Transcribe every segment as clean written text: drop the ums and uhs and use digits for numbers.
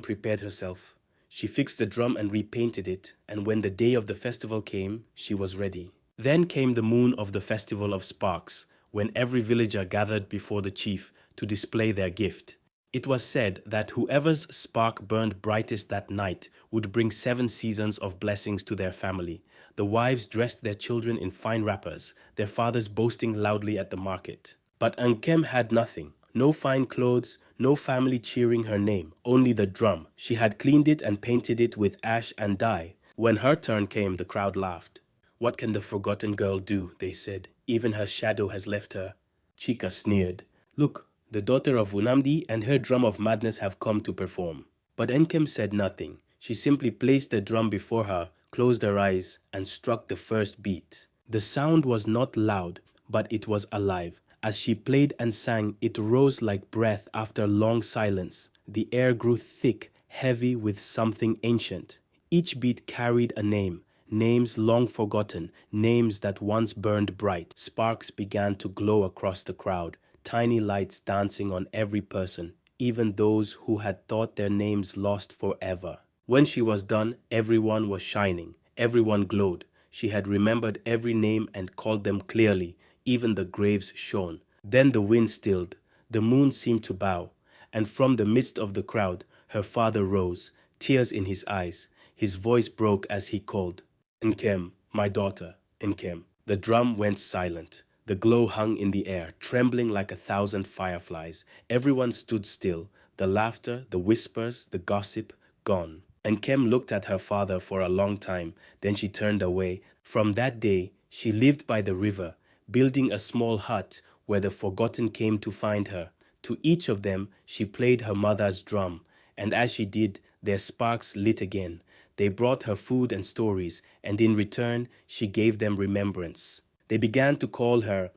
Prepared herself. She fixed the drum and repainted it, and when the day of the festival came, she was ready. Then came the moon of the festival of sparks, when every villager gathered before the chief to display their gift. It was said that whoever's spark burned brightest that night would bring 7 seasons of blessings to their family. The wives dressed their children in fine wrappers, their fathers boasting loudly at the market. But NKEM had nothing. No fine clothes, no family cheering her name, only the drum. She had cleaned it and painted it with ash and dye. When her turn came, the crowd laughed. "What can the forgotten girl do?" they said. "Even her shadow has left her." Chika sneered. "Look, the daughter of Unamdi and her drum of madness have come to perform." But NKEM said nothing. She simply placed the drum before her, closed her eyes, and struck the first beat. The sound was not loud, but it was alive. As she played and sang, it rose like breath after long silence. The air grew thick, heavy with something ancient. Each beat carried a name, names long forgotten, names that once burned bright. Sparks began to glow across the crowd, tiny lights dancing on every person, even those who had thought their names lost forever. When she was done, everyone was shining, everyone glowed. She had remembered every name and called them clearly. Even the graves shone. Then the wind stilled, the moon seemed to bow, and from the midst of the crowd, her father rose, tears in his eyes. His voice broke as he called, "NKEM, my daughter, NKEM." The drum went silent. The glow hung in the air, trembling like 1,000 fireflies. Everyone stood still, the laughter, the whispers, the gossip, gone. NKEM looked at her father for a long time, then she turned away. From that day, she lived by the river, building a small hut where the forgotten came to find her. To each of them, she played her mother's drum, and as she did, their sparks lit again. They brought her food and stories, and in return, she gave them remembrance. They began to call her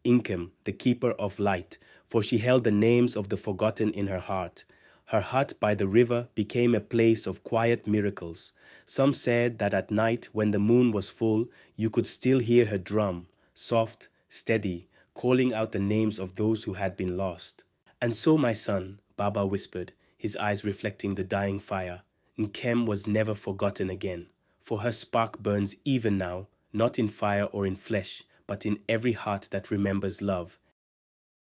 NKEM, the keeper of light, for she held the names of the forgotten in her heart. Her hut by the river became a place of quiet miracles. Some said that at night, when the moon was full, you could still hear her drum, soft, steady, calling out the names of those who had been lost. "And so, my son," Baba whispered, his eyes reflecting the dying fire, "NKEM was never forgotten again, for her spark burns even now, not in fire or in flesh, but in every heart that remembers love,